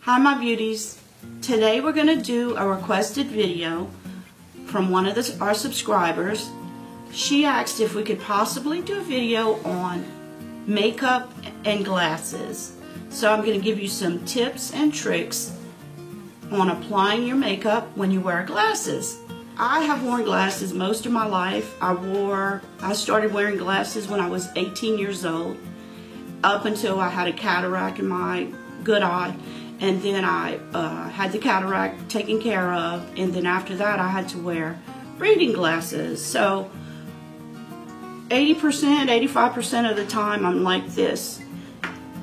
Hi my beauties. Today we're going to do a requested video from one of our subscribers. She asked if we could possibly do a video on makeup and glasses. So I'm going to give you some tips and tricks on applying your makeup when you wear glasses. I have worn glasses most of my life. I started wearing glasses when I was 18 years old, up until I had a cataract in my good eye. And then I had the cataract taken care of, and then after that I had to wear reading glasses. So 80%, 85% of the time I'm like this.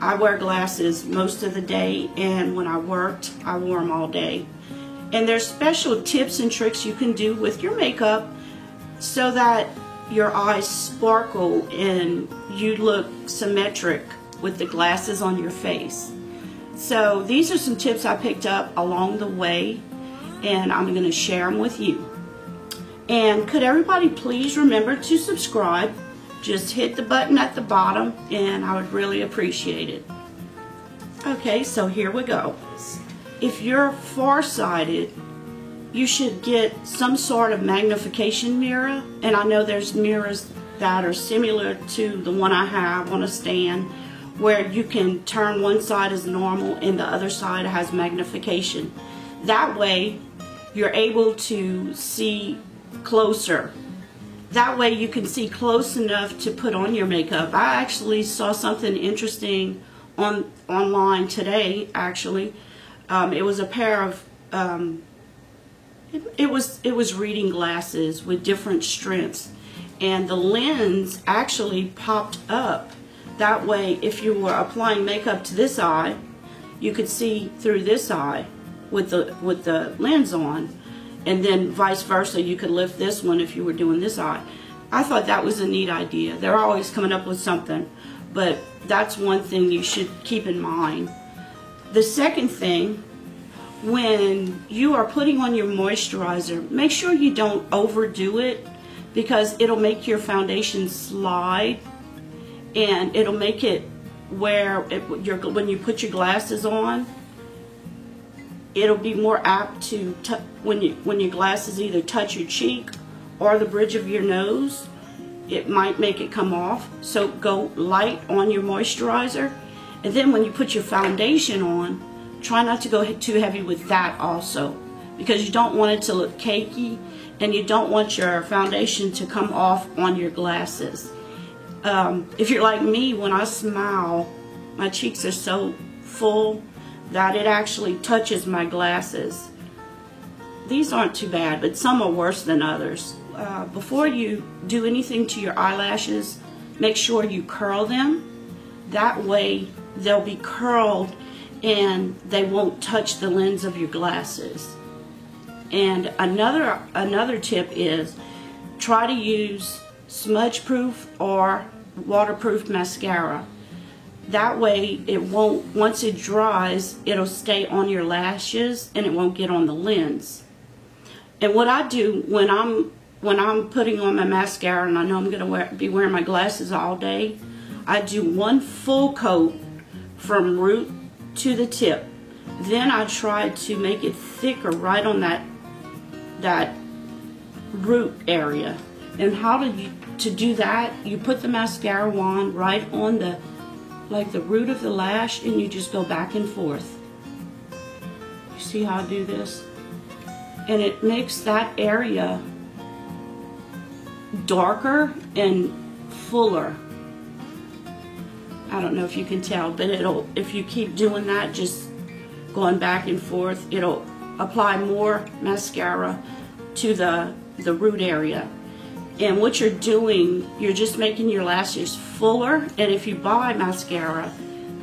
I wear glasses most of the day, and when I worked, I wore them all day. And there's special tips and tricks you can do with your makeup so that your eyes sparkle and you look symmetric with the glasses on your face. So these are some tips I picked up along the way, and I'm going to share them with you. And could everybody please remember to subscribe? Just hit the button at the bottom and I would really appreciate it. Okay, so here we go. If you're farsighted, you should get some sort of magnification mirror. And I know there's mirrors that are similar to the one I have on a stand, where you can turn one side as normal and the other side has magnification. That way you're able to see closer. That way you can see close enough to put on your makeup. I actually saw something interesting online today, actually. It was a pair of, it was reading glasses with different strengths, and the lens actually popped up. That way, if you were applying makeup to this eye, you could see through this eye with the lens on, and then vice versa, you could lift this one if you were doing this eye. I thought that was a neat idea. They're always coming up with something, but that's one thing you should keep in mind. The second thing, when you are putting on your moisturizer, make sure you don't overdo it, because it'll make your foundation slide. And it'll make it where when you put your glasses on, it'll be more apt to when your glasses either touch your cheek or the bridge of your nose, it might make it come off. So go light on your moisturizer, and then when you put your foundation on, try not to go too heavy with that also, because you don't want it to look cakey, and you don't want your foundation to come off on your glasses. If you're like me, when I smile, my cheeks are so full that it actually touches my glasses. These aren't too bad, but some are worse than others. Before you do anything to your eyelashes, make sure you curl them. That way they'll be curled and they won't touch the lens of your glasses. And another tip is try to use smudge proof or waterproof mascara. That way it won't, once it dries, it'll stay on your lashes and it won't get on the lens. And what I do when I'm putting on my mascara and I know I'm going to be wearing my glasses all day, I do one full coat from root to the tip. Then I try to make it thicker right on that root area. And to do that, you put the mascara wand right on the root of the lash, and you just go back and forth. You see how I do this? And it makes that area darker and fuller. I don't know if you can tell, but if you keep doing that, just going back and forth, it'll apply more mascara to the root area. And what you're doing, you're just making your lashes fuller. And if you buy mascara,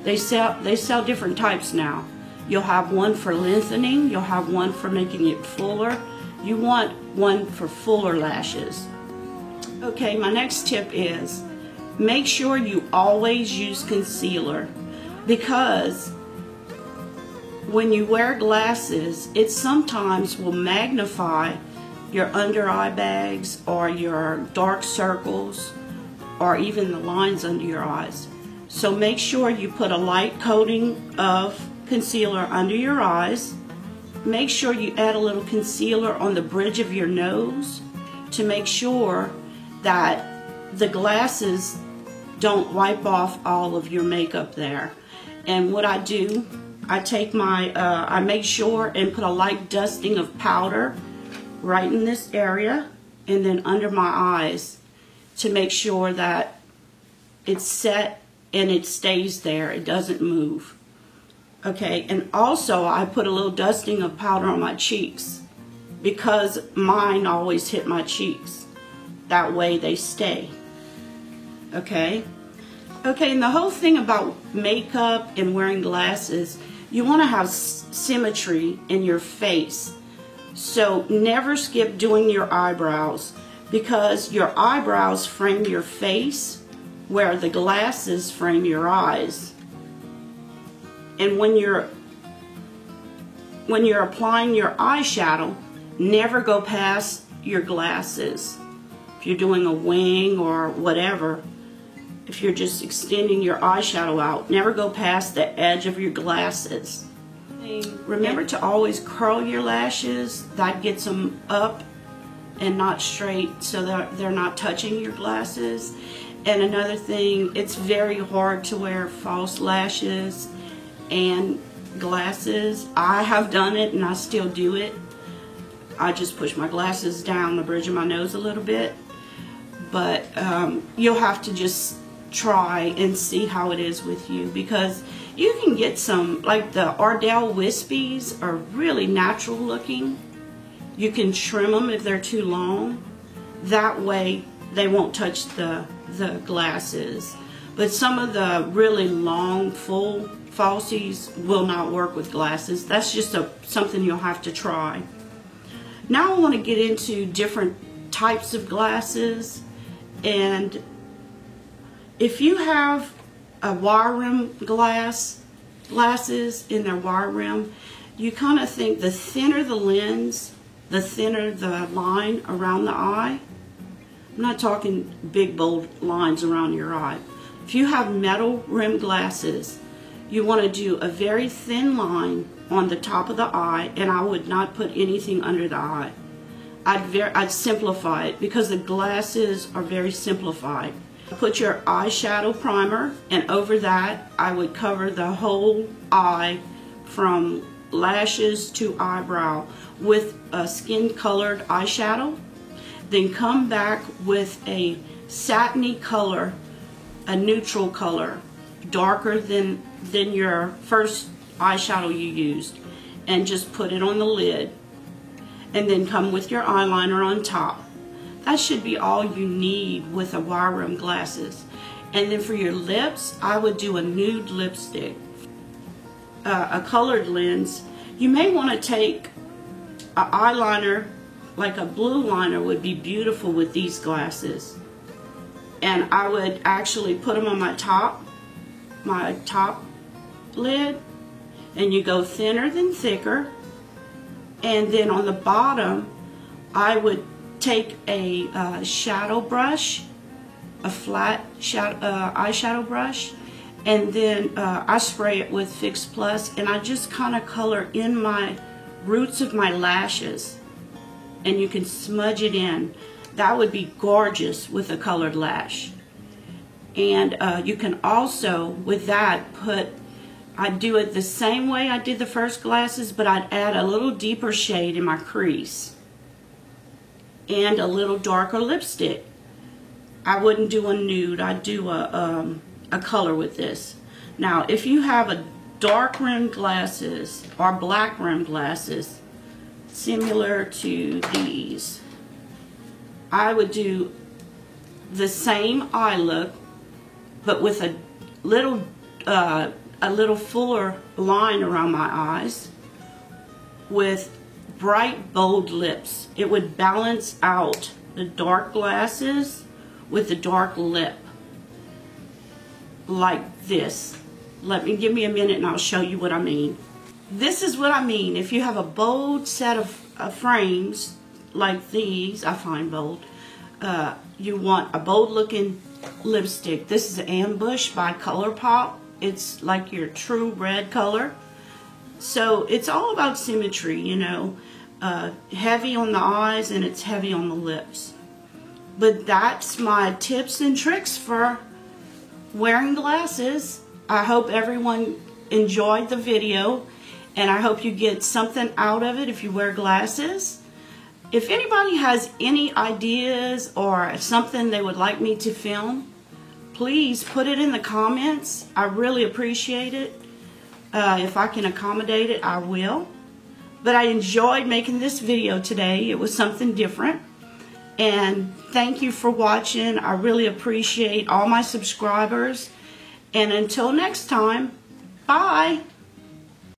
they sell different types now. You'll have one for lengthening, you'll have one for making it fuller. You want one for fuller lashes. Okay, my next tip is make sure you always use concealer, because when you wear glasses, it sometimes will magnify your under eye bags or your dark circles or even the lines under your eyes. So make sure you put a light coating of concealer under your eyes. Make sure you add a little concealer on the bridge of your nose to make sure that the glasses don't wipe off all of your makeup there. And what I do, I take my, I make sure and put a light dusting of powder right in this area and then under my eyes to make sure that it's set and it stays there, it doesn't move. Okay, and also I put a little dusting of powder on my cheeks because mine always hit my cheeks. That way they stay. Okay? Okay, and the whole thing about makeup and wearing glasses, you want to have symmetry in your face. So never skip doing your eyebrows because your eyebrows frame your face where the glasses frame your eyes. And when you're applying your eyeshadow, never go past your glasses. If you're doing a wing or whatever, if you're just extending your eyeshadow out, never go past the edge of your glasses. Remember to always curl your lashes. That gets them up and not straight so that they're not touching your glasses. And another thing, it's very hard to wear false lashes and glasses. I have done it and I still do it. I just push my glasses down the bridge of my nose a little bit. But you'll have to just try and see how it is with you, because you can get some, like the Ardell Wispies are really natural looking. You can trim them if they're too long. That way they won't touch the glasses. But some of the really long, full falsies will not work with glasses. That's just something you'll have to try. Now I want to get into different types of glasses. And if you have a wire rim glasses in their wire rim, you kind of think the thinner the lens, the thinner the line around the eye. I'm not talking big bold lines around your eye. If you have metal rim glasses, you want to do a very thin line on the top of the eye, and I would not put anything under the eye. I'd simplify it because the glasses are very simplified. Put your eyeshadow primer, and over that I would cover the whole eye from lashes to eyebrow with a skin colored eyeshadow. Then come back with a satiny color, a neutral color, darker than your first eyeshadow you used, and just put it on the lid. And then come with your eyeliner on top. That should be all you need with a wire rim glasses. And then for your lips, I would do a nude lipstick. A colored lens. You may want to take an eyeliner, like a blue liner would be beautiful with these glasses. And I would actually put them on my top lid. And you go thinner than thicker. And then on the bottom, I would take a shadow brush, a flat eyeshadow brush, and then I spray it with Fix Plus, and I just kind of color in my roots of my lashes, and you can smudge it in. That would be gorgeous with a colored lash. And you can also, with that, I'd do it the same way I did the first glasses, but I'd add a little deeper shade in my crease and a little darker lipstick. I wouldn't do a nude, I'd do a color with this. Now, if you have a dark rimmed glasses or black rimmed glasses, similar to these, I would do the same eye look, but with a little fuller line around my eyes with bright, bold lips. It would balance out the dark glasses with the dark lip, like this. Give me a minute and I'll show you what I mean. This is what I mean. If you have a bold set of frames like these, I find bold, you want a bold looking lipstick. This is Ambush by ColourPop. It's like your true red color. So it's all about symmetry, you know. Heavy on the eyes and it's heavy on the lips. But that's my tips and tricks for wearing glasses. I hope everyone enjoyed the video, and I hope you get something out of it if you wear glasses. If anybody has any ideas or something they would like me to film, please put it in the comments. I really appreciate it. If I can accommodate it, I will. But I enjoyed making this video today. It was something different. And thank you for watching. I really appreciate all my subscribers. And until next time, bye.